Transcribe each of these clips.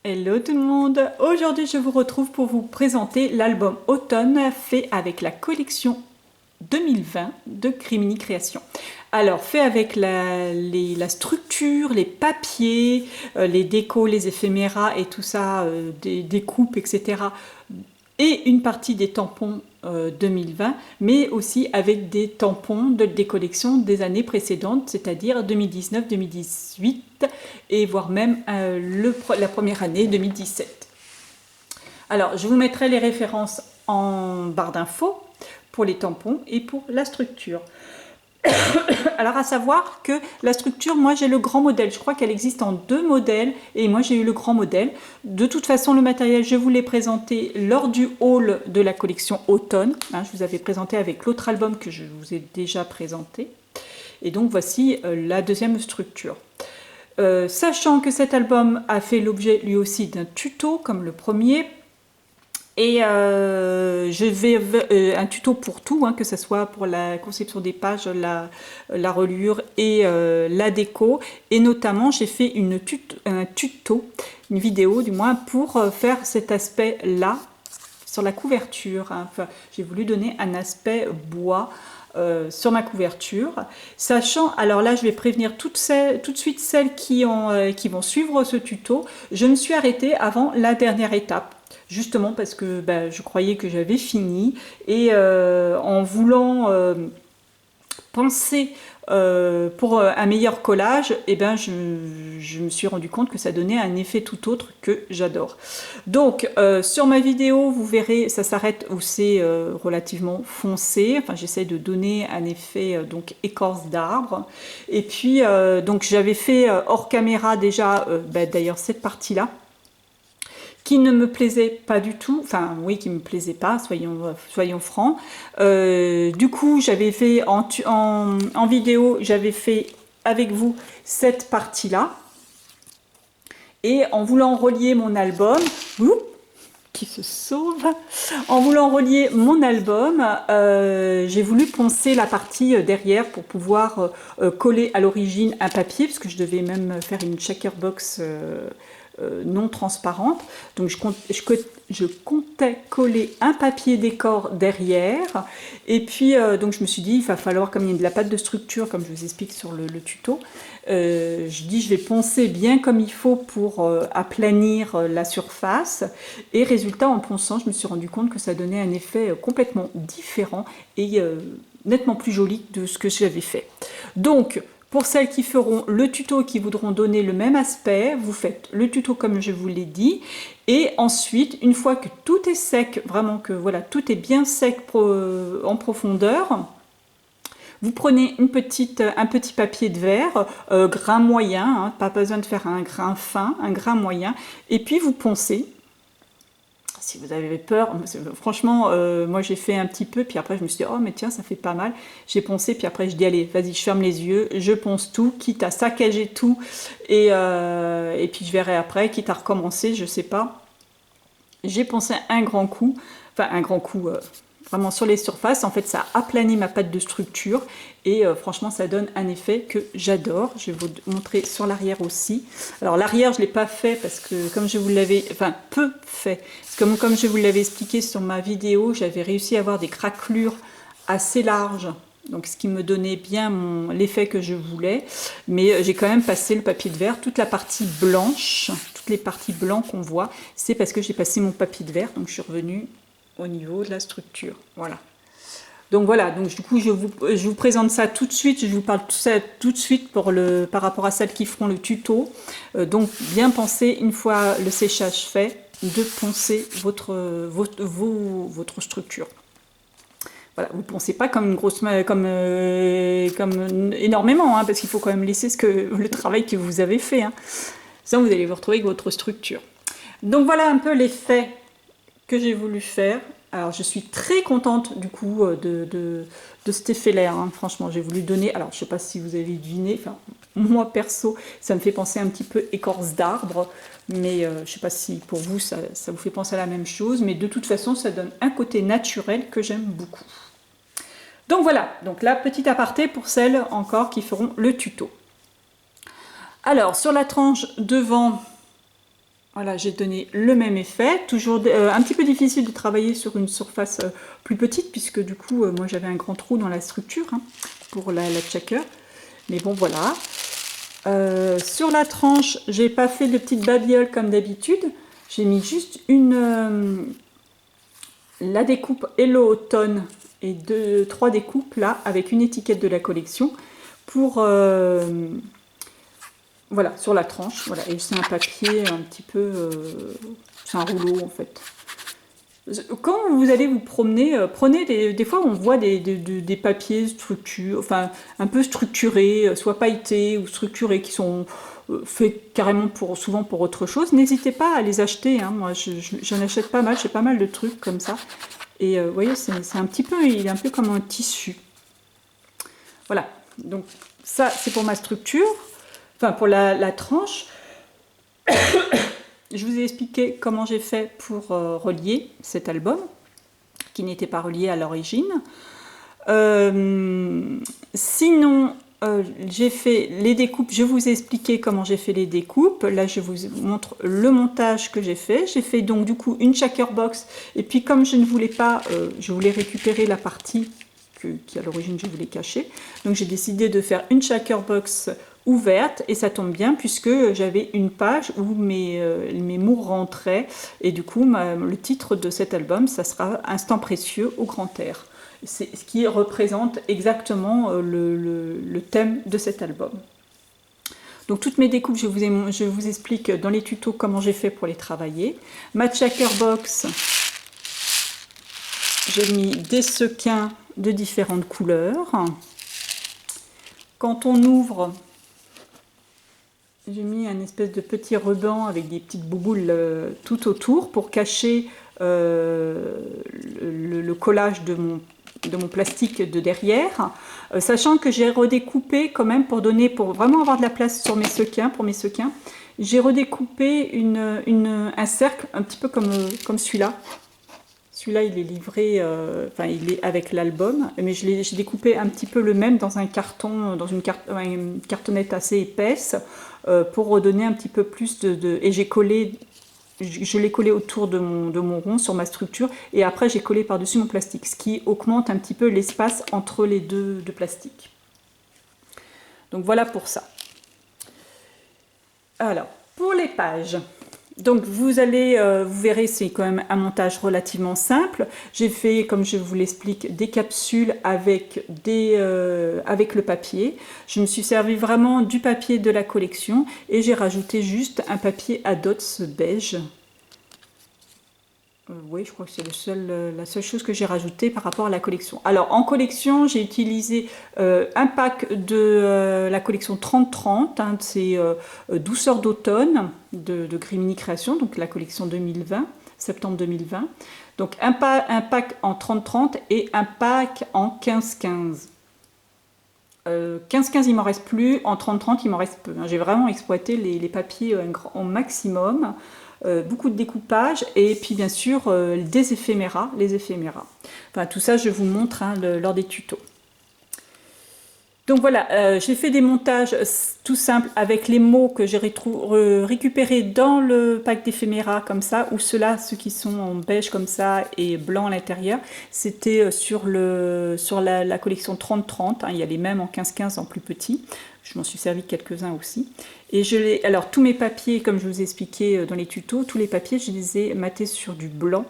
Hello tout le monde! Aujourd'hui je vous retrouve pour vous présenter l'album Automne fait avec la collection 2020 de Crimini Création. Alors fait avec la structure, les papiers, les décos, les éphéméras et tout ça, des coupes, etc. Et une partie des tampons 2020, mais aussi avec des tampons des collections des années précédentes, c'est-à-dire 2019, 2018 et voire même la première année 2017. Alors, je vous mettrai les références en barre d'infos pour les tampons et pour la structure. Alors à savoir que la structure, moi j'ai le grand modèle, je crois qu'elle existe en 2 modèles et moi j'ai eu le grand modèle. De toute façon le matériel je vous l'ai présenté lors du haul de la collection automne, je vous avais présenté avec l'autre album que je vous ai déjà présenté. Et donc voici la deuxième structure. Sachant que cet album a fait l'objet lui aussi d'un tuto comme le premier, et je vais un tuto pour tout, que ce soit pour la conception des pages, la reliure et la déco. Et notamment, j'ai fait un tuto, une vidéo du moins, pour faire cet aspect-là sur la couverture. Enfin, j'ai voulu donner un aspect bois sur ma couverture, sachant, alors là je vais prévenir tout de suite celles qui vont suivre ce tuto, je me suis arrêtée avant la dernière étape. Justement parce que je croyais que j'avais fini et en voulant penser pour un meilleur collage, je me suis rendu compte que ça donnait un effet tout autre que j'adore. Donc sur ma vidéo, vous verrez, ça s'arrête où c'est relativement foncé. Enfin, j'essaie de donner un effet donc écorce d'arbre. Et puis donc j'avais fait hors caméra déjà, d'ailleurs cette partie-là, qui ne me plaisait pas du tout, enfin oui, qui me plaisait pas, soyons francs. Du coup, j'avais fait en vidéo, j'avais fait avec vous cette partie-là. Et en voulant relier mon album, qui se sauve, en voulant relier mon album, j'ai voulu poncer la partie derrière pour pouvoir coller à l'origine un papier, parce que je devais même faire une checker box non transparente. Donc je comptais coller un papier décor derrière. Et puis donc je me suis dit, il va falloir, comme il y a de la pâte de structure, comme je vous explique sur le tuto, je dis je vais poncer bien comme il faut pour aplanir la surface. Et résultat, en ponçant, je me suis rendu compte que ça donnait un effet complètement différent et nettement plus joli de ce que j'avais fait. Donc pour celles qui feront le tuto et qui voudront donner le même aspect, vous faites le tuto comme je vous l'ai dit. Et ensuite, une fois que tout est sec, vraiment que voilà, tout est bien sec en profondeur, vous prenez un petit papier de verre, grain moyen, pas besoin de faire un grain fin, un grain moyen, et puis vous poncez. Si vous avez peur, franchement, moi j'ai fait un petit peu, puis après je me suis dit, oh mais tiens, ça fait pas mal. J'ai poncé, puis après je dis, allez, vas-y, je ferme les yeux, je ponce tout, quitte à saccager tout, et puis je verrai après, quitte à recommencer, je sais pas. J'ai poncé un grand coup, enfin un grand coup, vraiment sur les surfaces. En fait, ça aplanit ma pâte de structure et franchement, ça donne un effet que j'adore. Je vais vous montrer sur l'arrière aussi. Alors l'arrière, je ne l'ai pas fait parce que comme je vous l'avais, enfin peu fait, comme je vous l'avais expliqué sur ma vidéo, j'avais réussi à avoir des craquelures assez larges. Donc ce qui me donnait bien l'effet que je voulais. Mais j'ai quand même passé le papier de verre, toute la partie blanche, toutes les parties blancs qu'on voit, c'est parce que j'ai passé mon papier de verre. Donc je suis revenue au niveau de la structure. Voilà. Donc voilà, donc du coup je vous présente ça tout de suite, je vous parle de ça tout de suite par rapport à celles qui feront le tuto. Donc bien penser, une fois le séchage fait, de poncer votre structure. Voilà, vous ne poncez pas comme une grosse, comme énormément, parce qu'il faut quand même laisser le travail que vous avez fait. Sinon vous allez vous retrouver avec votre structure. Donc voilà un peu l'effet que j'ai voulu faire. Alors je suis très contente du coup de cet effet-là, franchement j'ai voulu donner, alors je ne sais pas si vous avez deviné, enfin moi perso ça me fait penser un petit peu écorce d'arbre, mais je ne sais pas si pour vous ça vous fait penser à la même chose, mais de toute façon ça donne un côté naturel que j'aime beaucoup. Donc voilà, donc là petit aparté pour celles encore qui feront le tuto. Alors sur la tranche devant, Voilà, j'ai donné le même effet, toujours un petit peu difficile de travailler sur une surface plus petite, puisque du coup, moi j'avais un grand trou dans la structure hein, pour la checker. Mais bon, voilà. Sur la tranche, j'ai pas fait de petites babioles comme d'habitude. J'ai mis juste la découpe Hello Automne et trois découpes là, avec une étiquette de la collection pour... voilà, sur la tranche. Voilà. Et c'est un papier un petit peu... c'est un rouleau en fait. Quand vous allez vous promener, prenez des fois on voit des papiers structurés, enfin un peu structurés, soit pailletés ou structurés, qui sont faits carrément souvent pour autre chose. N'hésitez pas à les acheter, hein. Moi j'en achète pas mal, j'ai pas mal de trucs comme ça. Et vous voyez, c'est un petit peu, il est un peu comme un tissu. Voilà, donc ça c'est pour ma structure, enfin pour la tranche. Je vous ai expliqué comment j'ai fait pour relier cet album, qui n'était pas relié à l'origine. Sinon, j'ai fait les découpes, je vous ai expliqué comment j'ai fait les découpes. Là, je vous montre le montage que j'ai fait. J'ai fait donc du coup une shaker box, et puis comme je ne voulais pas, je voulais récupérer la partie qui à l'origine je voulais cacher. Donc j'ai décidé de faire une shaker box ouverte, et ça tombe bien puisque j'avais une page où mes mots rentraient, et du coup le titre de cet album ça sera Instant précieux au grand air. C'est ce qui représente exactement le thème de cet album. Donc toutes mes découpes, je vous explique dans les tutos comment j'ai fait pour les travailler. Ma shaker box, j'ai mis des sequins de différentes couleurs. Quand on ouvre, j'ai mis un espèce de petit ruban avec des petites bouboules tout autour pour cacher le collage de mon plastique de derrière, sachant que j'ai redécoupé quand même pour vraiment avoir de la place sur mes sequins, pour mes sequins. J'ai redécoupé un cercle un petit peu comme celui-là. Celui-là, il est livré, enfin, il est avec l'album, mais j'ai découpé un petit peu le même dans un carton, dans une cartonnette assez épaisse, pour redonner un petit peu plus et j'ai collé, je l'ai collé autour de mon rond sur ma structure, et après j'ai collé par-dessus mon plastique, ce qui augmente un petit peu l'espace entre les deux plastiques. Donc voilà pour ça. Alors, pour les pages. Donc vous verrez, c'est quand même un montage relativement simple. J'ai fait, comme je vous l'explique, des capsules avec le papier. Je me suis servi vraiment du papier de la collection, et j'ai rajouté juste un papier à dots beige. Oui, je crois que c'est la seule chose que j'ai rajoutée par rapport à la collection. Alors, en collection, j'ai utilisé un pack de la collection 30-30, hein, c'est Douceur d'automne de Grimini Création, donc la collection 2020, septembre 2020. Donc, un pack en 30-30 et un pack en 15-15. 15-15, il m'en reste plus. En 30-30, il m'en reste peu. J'ai vraiment exploité les papiers au maximum. Beaucoup de découpage, et puis bien sûr des éphéméras, les éphéméras. Enfin, tout ça, je vous montre hein, lors des tutos. Donc voilà, j'ai fait des montages tout simples avec les mots que j'ai récupérés dans le pack d'éphéméras comme ça, ou ceux qui sont en beige comme ça et blanc à l'intérieur. C'était sur la collection 30-30, hein, il y a les mêmes en 15-15 en plus petit. Je m'en suis servi quelques-uns aussi. Et alors tous mes papiers, comme je vous ai expliqué dans les tutos, tous les papiers, je les ai matés sur du blanc.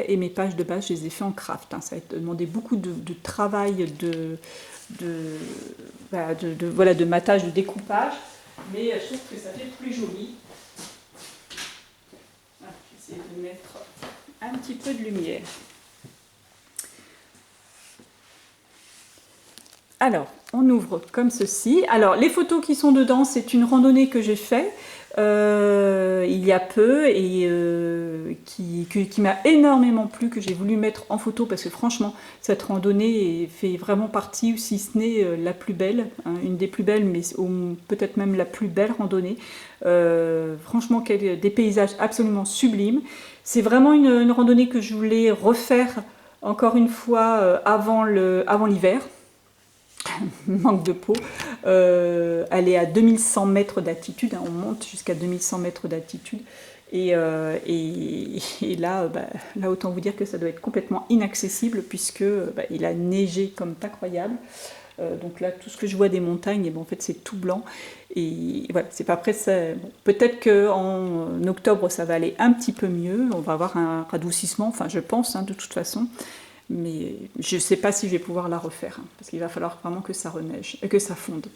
Et mes pages de base, je les ai fait en craft. Hein. Ça a demandé beaucoup de travail, de matage, de découpage, mais je trouve que ça fait plus joli. Voilà, je vais essayer de mettre un petit peu de lumière. Alors, on ouvre comme ceci. Alors, les photos qui sont dedans, c'est une randonnée que j'ai faite il y a peu, et qui m'a énormément plu, que j'ai voulu mettre en photo, parce que franchement, cette randonnée fait vraiment partie, ou si ce n'est la plus belle, hein, une des plus belles, mais peut-être même la plus belle randonnée. Franchement, des paysages absolument sublimes. C'est vraiment une randonnée que je voulais refaire, encore une fois, avant l'hiver. manque de peau. Elle est à 2100 mètres d'altitude, hein, on monte jusqu'à 2100 mètres d'altitude. Et là, là, autant vous dire que ça doit être complètement inaccessible puisque il a neigé comme pas croyable. Donc là, tout ce que je vois des montagnes, et en fait, c'est tout blanc. Et voilà, c'est pas prêt. Bon, peut-être qu'en octobre, ça va aller un petit peu mieux. On va avoir un radoucissement, enfin, je pense, hein, de toute façon. Mais je ne sais pas si je vais pouvoir la refaire, hein, parce qu'il va falloir vraiment que ça reneige, que ça fonde.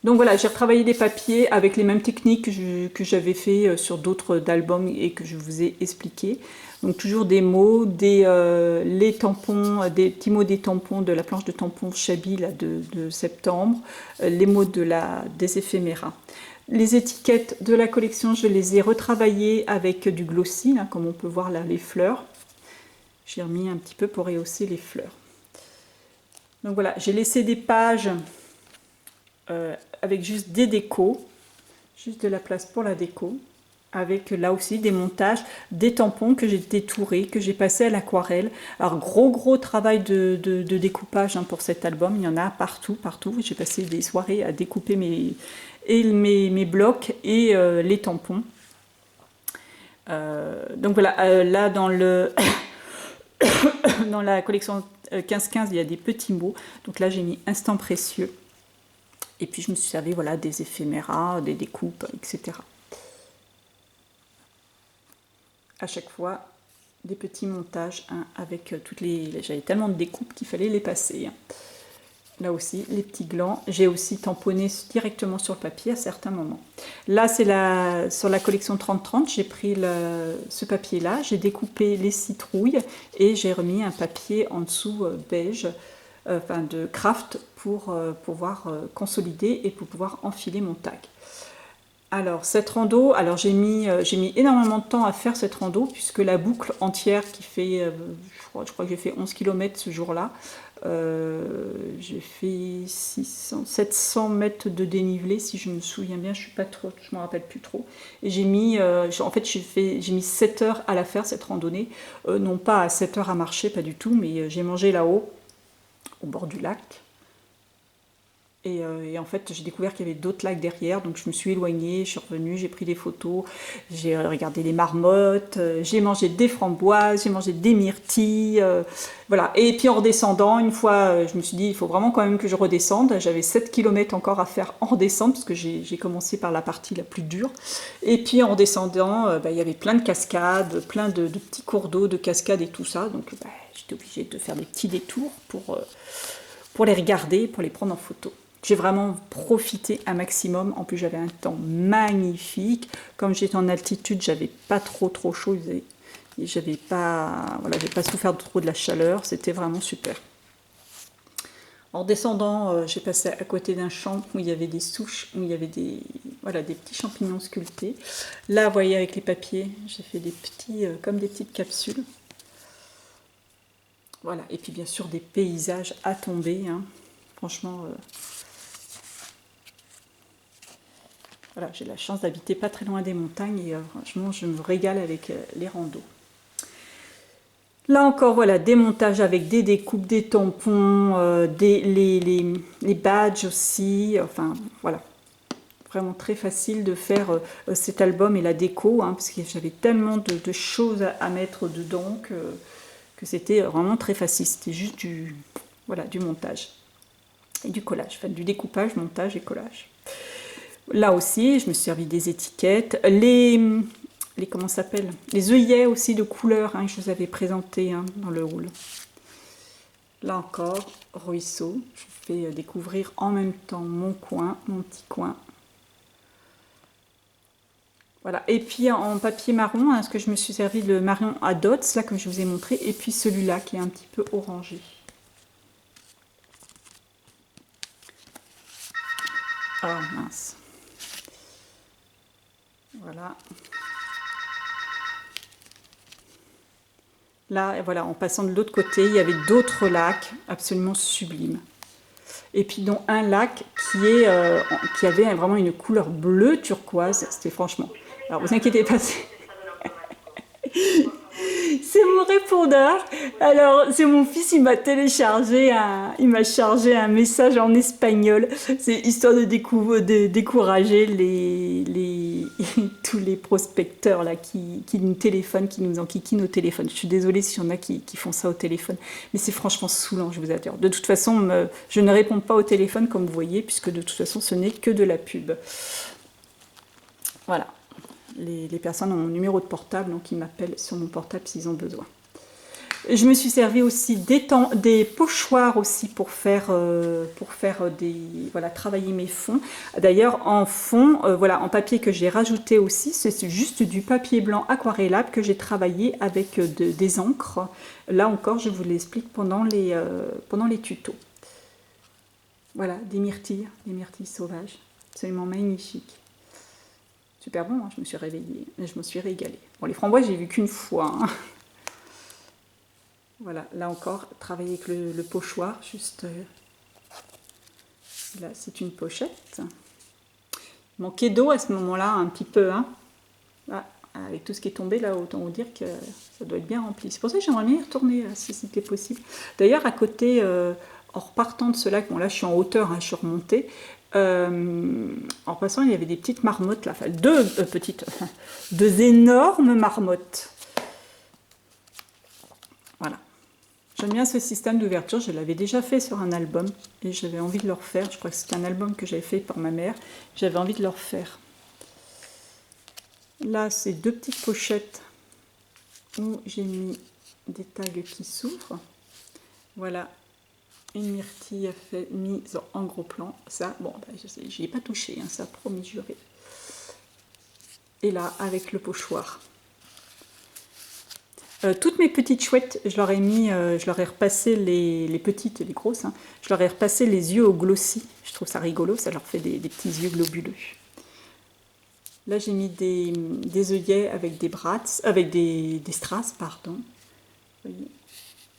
Donc voilà, j'ai retravaillé des papiers avec les mêmes techniques que j'avais fait sur d'autres albums et que je vous ai expliqué. Donc toujours des mots, les tampons, des petits mots des tampons de la planche de tampons Chabi là, de septembre, les mots des éphéméras. Les étiquettes de la collection, je les ai retravaillées avec du glossy, là, comme on peut voir là les fleurs. J'ai remis un petit peu pour rehausser les fleurs. Donc voilà, j'ai laissé des pages avec juste des décos, juste de la place pour la déco, avec là aussi des montages, des tampons que j'ai détourés, que j'ai passé à l'aquarelle. Alors gros travail de découpage hein, pour cet album, il y en a partout. J'ai passé des soirées à découper mes blocs et les tampons. Donc voilà, là dans dans la collection 15-15, il y a des petits mots. Donc là, j'ai mis instant précieux. Et puis, je me suis servi voilà, des éphéméras, des découpes, etc. À chaque fois, des petits montages hein, avec toutes les... J'avais tellement de découpes qu'il fallait les passer. Hein. Là aussi, les petits glands. J'ai aussi tamponné directement sur le papier à certains moments. Là, c'est sur la collection 30-30, j'ai pris ce papier-là, j'ai découpé les citrouilles et j'ai remis un papier en dessous beige, enfin de craft pour pouvoir consolider et pour pouvoir enfiler mon tag. Alors, cette rando, alors j'ai mis énormément de temps à faire cette rando puisque la boucle entière qui fait, je crois que j'ai fait 11 km ce jour-là, j'ai fait 700 mètres de dénivelé si je me souviens bien, je me rappelle plus trop. Et j'ai mis, en fait j'ai mis 7 heures à la faire cette randonnée, non pas à 7 heures à marcher, pas du tout, mais j'ai mangé là-haut, au bord du lac. Et en fait, j'ai découvert qu'il y avait d'autres lacs derrière, donc je me suis éloignée, je suis revenue, j'ai pris des photos, j'ai regardé les marmottes, j'ai mangé des framboises, j'ai mangé des myrtilles, voilà. Et puis en redescendant, une fois, je me suis dit, il faut vraiment quand même que je redescende. J'avais 7 km encore à faire en redescendant, parce que j'ai commencé par la partie la plus dure. Et puis en redescendant, il y avait plein de cascades, plein de petits cours d'eau, de cascades et tout ça, donc j'étais obligée de faire des petits détours pour les regarder, pour les prendre en photo. J'ai vraiment profité un maximum. En plus, j'avais un temps magnifique. Comme j'étais en altitude, j'avais pas trop chaud. J'avais pas souffert trop de la chaleur. C'était vraiment super. En descendant, j'ai passé à côté d'un champ où il y avait des souches, où il y avait des petits champignons sculptés. Là, vous voyez, avec les papiers, j'ai fait comme des petites capsules. Voilà. Et puis, bien sûr, des paysages à tomber. Hein. Franchement... Voilà, j'ai la chance d'habiter pas très loin des montagnes et franchement, je me régale avec les randos. Là encore, voilà, des montages avec des découpes, des tampons, les badges aussi. Enfin, voilà, vraiment très facile de faire cet album et la déco, hein, parce que j'avais tellement de choses à mettre dedans que c'était vraiment très facile. C'était juste du montage et du collage, enfin du découpage, montage et collage. Là aussi, je me suis servi des étiquettes, comment ça s'appelle, les œillets aussi de couleurs hein, que je vous avais présentés hein, dans le haul. Là encore, ruisseau, je vous fais découvrir en même temps mon petit coin. Voilà, et puis en papier marron, hein, ce que je me suis servi le marron à dots, là comme je vous ai montré, et puis celui-là qui est un petit peu orangé. Oh mince. Voilà. Là, voilà, en passant de l'autre côté, il y avait d'autres lacs absolument sublimes. Et puis, dont un lac qui avait vraiment une couleur bleue turquoise. C'était franchement... Alors, vous inquiétez pas, C'est mon répondeur. Alors, c'est mon fils, il m'a téléchargé il m'a chargé un message en espagnol. C'est histoire de décourager tous les prospecteurs là qui nous téléphonent, qui nous enquiquinent au téléphone. Je suis désolée s'il y en a qui font ça au téléphone, mais c'est franchement saoulant, je vous assure. De toute façon, je ne réponds pas au téléphone comme vous voyez, puisque de toute façon, ce n'est que de la pub. Voilà. Les personnes ont mon numéro de portable, donc ils m'appellent sur mon portable s'ils ont besoin. Je me suis servi aussi des pochoirs aussi pour faire voilà, travailler mes fonds. D'ailleurs, en fond, voilà, en papier que j'ai rajouté aussi, c'est juste du papier blanc aquarellable que j'ai travaillé avec des encres. Là encore, je vous l'explique pendant les tutos. Voilà, des myrtilles sauvages, absolument magnifiques. Super bon, hein, je me suis réveillée, je me suis régalée. Bon, les framboises, j'ai vu qu'une fois. Hein. Voilà, là encore, travailler avec le pochoir, juste... là, c'est une pochette. Il manquait d'eau à ce moment-là, un petit peu. Hein. Ah, avec tout ce qui est tombé, là, autant vous dire que ça doit être bien rempli. C'est pour ça que j'aimerais bien y retourner, si c'était possible. D'ailleurs, à côté, en repartant de ce lac, bon là, je suis en hauteur, hein, je suis remontée, en passant, il y avait des petites marmottes là, enfin deux énormes marmottes. Voilà. J'aime bien ce système d'ouverture, je l'avais déjà fait sur un album et j'avais envie de le refaire. Je crois que c'était un album que j'avais fait pour ma mère, j'avais envie de le refaire. Là, c'est deux petites pochettes où j'ai mis des tags qui s'ouvrent. Voilà. Une myrtille mise en gros plan. Ça, bon, bah, j'y ai pas touché, hein, ça promis juré. Et là, avec le pochoir. Toutes mes petites chouettes, je leur ai mis, je leur ai repassé les petites et les grosses, hein, je leur ai repassé les yeux au glossy. Je trouve ça rigolo, ça leur fait des petits yeux globuleux. Là, j'ai mis des œillets avec des brats, avec des strass, pardon. Vous voyez,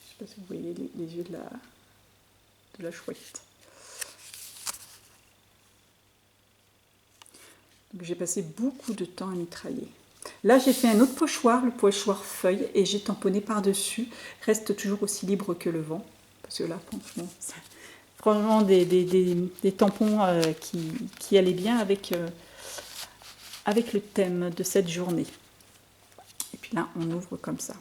je sais pas si vous voyez les yeux de la chouette. Donc j'ai passé beaucoup de temps à mitrailler. Là j'ai fait un autre pochoir, le pochoir feuille, et j'ai tamponné par-dessus. Reste toujours aussi libre que le vent. Parce que là, franchement des tampons qui allaient bien avec le thème de cette journée. Et puis là, on ouvre comme ça.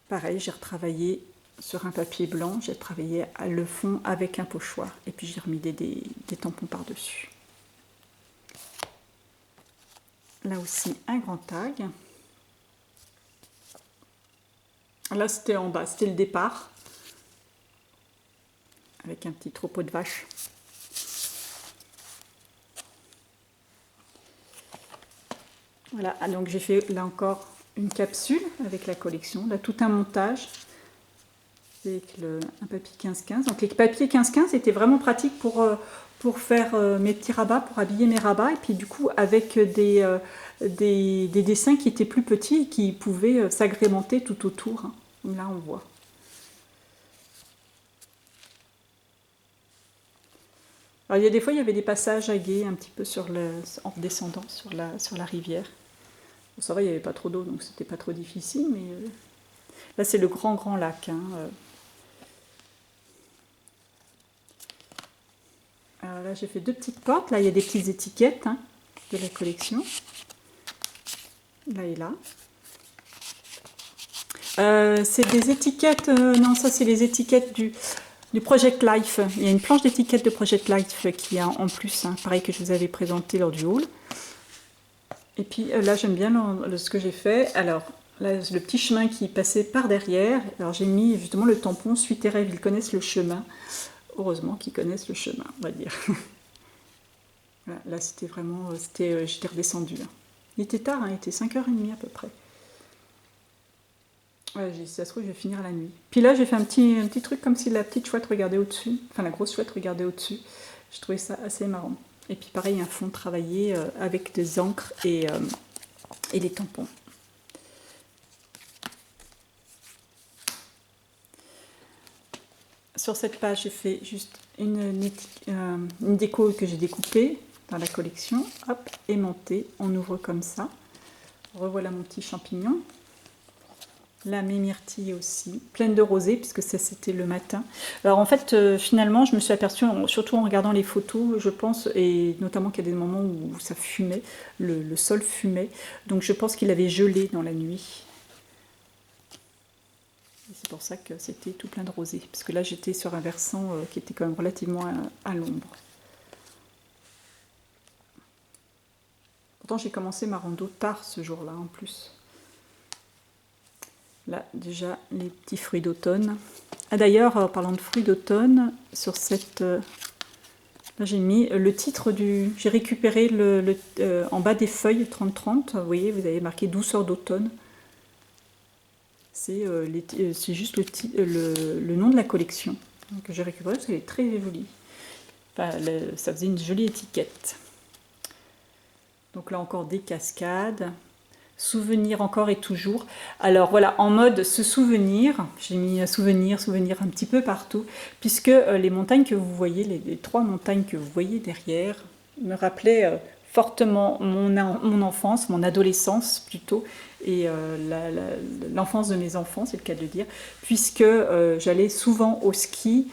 Pareil, j'ai retravaillé sur un papier blanc, j'ai travaillé le fond avec un pochoir. Et puis j'ai remis des tampons par-dessus. Là aussi, un grand tag. Là, c'était en bas, c'était le départ. Avec un petit troupeau de vaches. Voilà, donc j'ai fait là encore une capsule avec la collection. Là, tout un montage avec un papier 15-15. Donc les papiers 15-15 étaient vraiment pratiques pour faire mes petits rabats, pour habiller mes rabats. Et puis du coup, avec des dessins qui étaient plus petits et qui pouvaient s'agrémenter tout autour. Hein. Là, on voit. Alors, il y a des fois, il y avait des passages à gué un petit peu en descendant sur la rivière. Bon, ça va, il n'y avait pas trop d'eau, donc c'était pas trop difficile. Mais là, c'est le grand lac. Hein. Alors là, j'ai fait deux petites portes. Là, il y a des petites étiquettes hein, de la collection. Là et là. C'est des étiquettes... non, ça, c'est les étiquettes du Project Life. Il y a une planche d'étiquettes de Project Life qui a en plus, hein, pareil que je vous avais présenté lors du haul. Et puis là, j'aime bien ce que j'ai fait. Alors, là, le petit chemin qui passait par derrière. Alors, j'ai mis justement le tampon « Suis tes rêves, ils connaissent le chemin ». Heureusement qu'ils connaissent le chemin, on va dire. Voilà, là, c'était vraiment... j'étais redescendue. Hein. Il était tard, hein, il était 5h30 à peu près. Ouais, si ça se trouve, je vais finir la nuit. Puis là, j'ai fait un petit truc comme si la petite chouette regardait au-dessus. Enfin, la grosse chouette regardait au-dessus. Je trouvais ça assez marrant. Et puis pareil, un fond travaillé avec des encres et les tampons. Sur cette page, j'ai fait juste une déco que j'ai découpée dans la collection. Hop, aimantée. On ouvre comme ça. Revoilà mon petit champignon. La myrtille aussi, pleine de rosée, puisque ça c'était le matin. Alors en fait, finalement, je me suis aperçue, surtout en regardant les photos, je pense, et notamment qu'il y a des moments où ça fumait, le sol fumait, donc je pense qu'il avait gelé dans la nuit. C'est pour ça que c'était tout plein de rosée, parce que là j'étais sur un versant qui était quand même relativement à l'ombre. Pourtant j'ai commencé ma rando tard ce jour-là en plus. Là, déjà, les petits fruits d'automne. Ah d'ailleurs, parlant de fruits d'automne, sur cette... là, j'ai mis le titre du... J'ai récupéré en bas des feuilles 30-30. Vous voyez, vous avez marqué douceur d'automne. C'est juste le nom de la collection que j'ai récupéré, parce qu'elle est très jolie. Enfin, ça faisait une jolie étiquette. Donc là encore, des cascades. Souvenir encore et toujours. Alors voilà, en mode se souvenir, j'ai mis souvenir un petit peu partout, puisque les montagnes que vous voyez, les 3 montagnes que vous voyez derrière, me rappelaient fortement mon enfance, mon adolescence plutôt, et l'enfance de mes enfants, c'est le cas de le dire, puisque j'allais souvent au ski,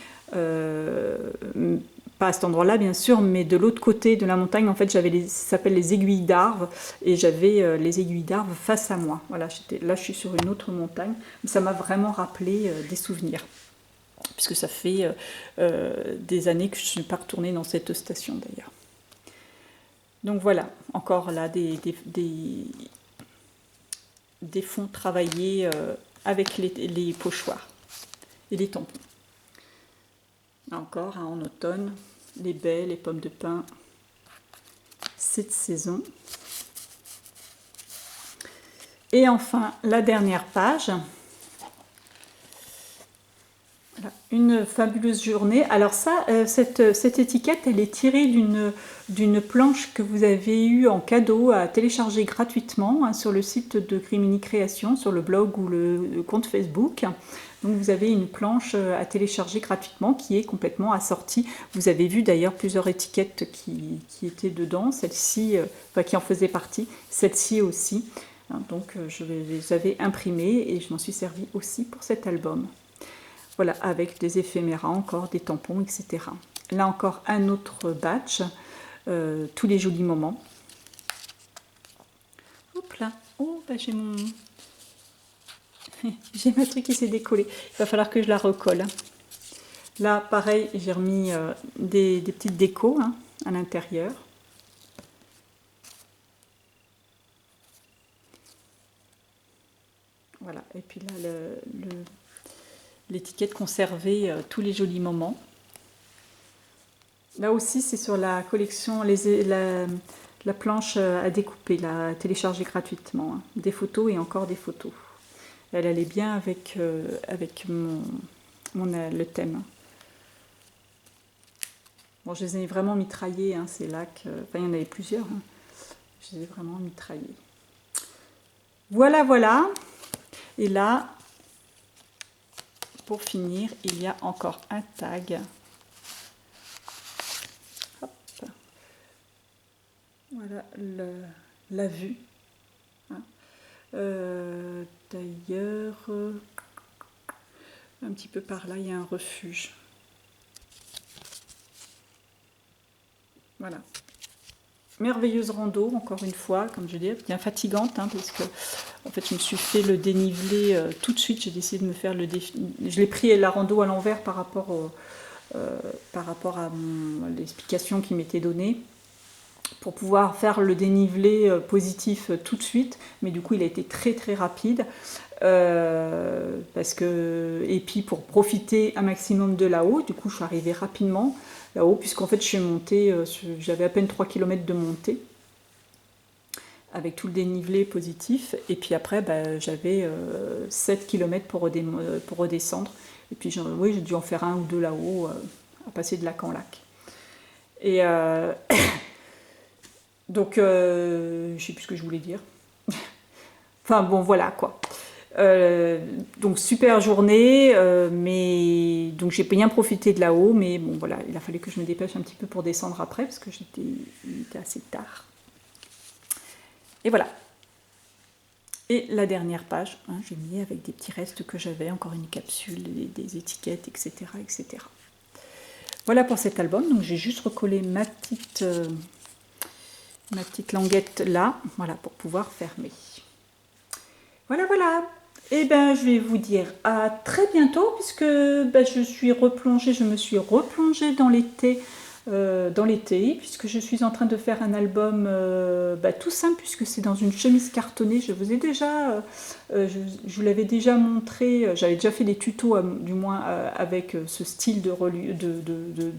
pas à cet endroit-là bien sûr, mais de l'autre côté de la montagne, en fait, ça s'appelle les aiguilles d'Arves, et j'avais les aiguilles d'Arves face à moi. Voilà, là je suis sur une autre montagne, mais ça m'a vraiment rappelé des souvenirs, puisque ça fait des années que je ne suis pas retournée dans cette station d'ailleurs. Donc voilà, encore là des fonds travaillés avec les pochoirs et les tampons. Encore hein, en automne, les baies, les pommes de pin, cette saison. Et enfin, la dernière page. Voilà, une fabuleuse journée. Alors ça, cette étiquette, elle est tirée d'une planche que vous avez eue en cadeau à télécharger gratuitement hein, sur le site de Crimini Création, sur le blog ou le compte Facebook. Donc vous avez une planche à télécharger gratuitement qui est complètement assortie. Vous avez vu d'ailleurs plusieurs étiquettes qui étaient dedans, celle-ci, enfin qui en faisait partie, celle-ci aussi. Donc je les avais imprimées et je m'en suis servi aussi pour cet album. Voilà, avec des éphéméras encore, des tampons, etc. Là encore un autre batch, tous les jolis moments. Hop là, oh bah j'ai mon... J'ai ma truc qui s'est décollé. Il va falloir que je la recolle. Là, pareil, j'ai remis des petites décos hein, à l'intérieur. Voilà, et puis là, l'étiquette conservée, tous les jolis moments. Là aussi, c'est sur la collection, la planche à découper, à télécharger gratuitement. Hein. Des photos et encore des photos. Elle allait bien avec le thème. Bon, je les ai vraiment mitraillés, hein, ces lacs. Enfin, il y en avait plusieurs. Hein. Je les ai vraiment mitraillés. Voilà, voilà. Et là, pour finir, il y a encore un tag. Hop. Voilà la vue. Hein. D'ailleurs, un petit peu par là, il y a un refuge. Voilà. Merveilleuse rando, encore une fois, comme je dis, bien fatigante, hein, parce que en fait, je me suis fait le dénivelé tout de suite. J'ai décidé de me faire le dénivelé. Je l'ai pris la rando à l'envers par rapport à l'explication qui m'était donnée, pour pouvoir faire le dénivelé positif tout de suite, mais du coup il a été très très rapide parce que, et puis pour profiter un maximum de là-haut, du coup je suis arrivée rapidement là-haut, puisqu'en fait je suis montée, j'avais à peine 3 km de montée avec tout le dénivelé positif, et puis après j'avais 7 km pour redescendre, et puis oui, j'ai dû en faire un ou deux là-haut à passer de lac en lac. Et donc, je sais plus ce que je voulais dire. Enfin bon, voilà quoi. Donc super journée, mais donc j'ai bien profité de là-haut, mais bon voilà, il a fallu que je me dépêche un petit peu pour descendre après parce que il était assez tard. Et voilà. Et la dernière page, hein, j'ai mis avec des petits restes que j'avais, encore une capsule, des étiquettes, etc., etc. Voilà pour cet album. Donc j'ai juste recollé ma petite languette là, voilà, pour pouvoir fermer. Voilà, voilà. Et ben je vais vous dire à très bientôt, puisque ben, je me suis replongée dans l'été, puisque je suis en train de faire un album tout simple, puisque c'est dans une chemise cartonnée. Je vous ai déjà, je vous l'avais déjà montré, j'avais déjà fait des tutos, du moins avec ce style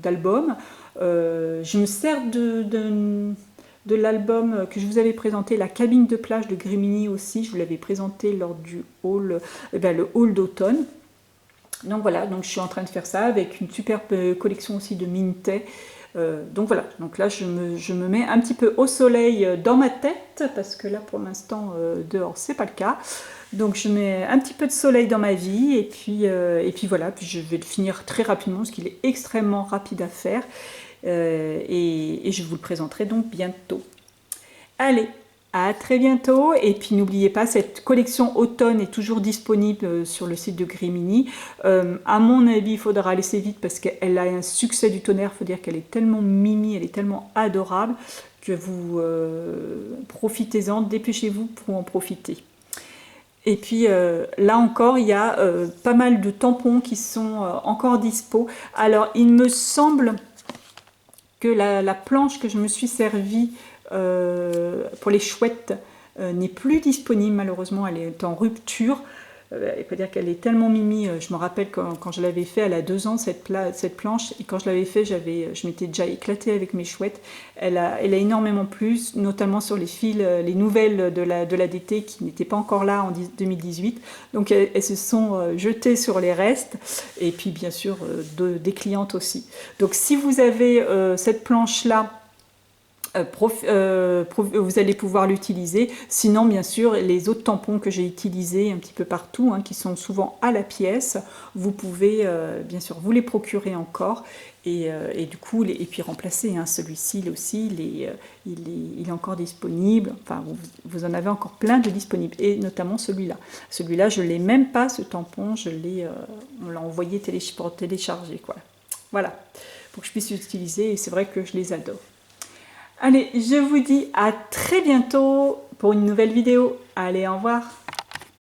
d'album. Je me sers de l'album que je vous avais présenté, La cabine de plage de Grimini aussi. Je vous l'avais présenté lors du haul, le haul d'automne. Donc voilà, donc je suis en train de faire ça avec une superbe collection aussi de Minté. Donc voilà, donc là je me mets un petit peu au soleil dans ma tête, parce que là pour l'instant dehors c'est pas le cas. Donc je mets un petit peu de soleil dans ma vie, et puis voilà, puis je vais le finir très rapidement parce qu'il est extrêmement rapide à faire. Et je vous le présenterai donc bientôt. Allez, à très bientôt, et puis n'oubliez pas, cette collection automne est toujours disponible sur le site de Grimini. À mon avis, il faudra laisser vite parce qu'elle a un succès du tonnerre. Il faut dire qu'elle est tellement mimi, elle est tellement adorable que vous profitez-en, dépêchez-vous pour en profiter. Et puis là encore, il y a pas mal de tampons qui sont encore dispo. Alors, il me semble que la planche que je me suis servie pour les chouettes n'est plus disponible, malheureusement, elle est en rupture. Il faut dire qu'elle est tellement mimi. Je me rappelle quand je l'avais fait, elle a 2 ans cette planche, et quand je l'avais fait, je m'étais déjà éclatée avec mes chouettes. Elle a énormément plu, notamment sur les fils, les nouvelles de la DT qui n'étaient pas encore là en 2018. Donc elles se sont jetées sur les restes, et puis bien sûr des clientes aussi. Donc si vous avez cette planche là, vous allez pouvoir l'utiliser. Sinon, bien sûr, les autres tampons que j'ai utilisés un petit peu partout, hein, qui sont souvent à la pièce, vous pouvez bien sûr vous les procurer encore, et du coup, et puis remplacer. Hein, celui-ci aussi, il est encore disponible. Enfin, vous en avez encore plein de disponibles, et notamment celui-là. Celui-là, je ne l'ai même pas, ce tampon, on l'a envoyé pour télécharger, quoi. Voilà, pour que je puisse l'utiliser, et c'est vrai que je les adore. Allez, je vous dis à très bientôt pour une nouvelle vidéo. Allez, au revoir.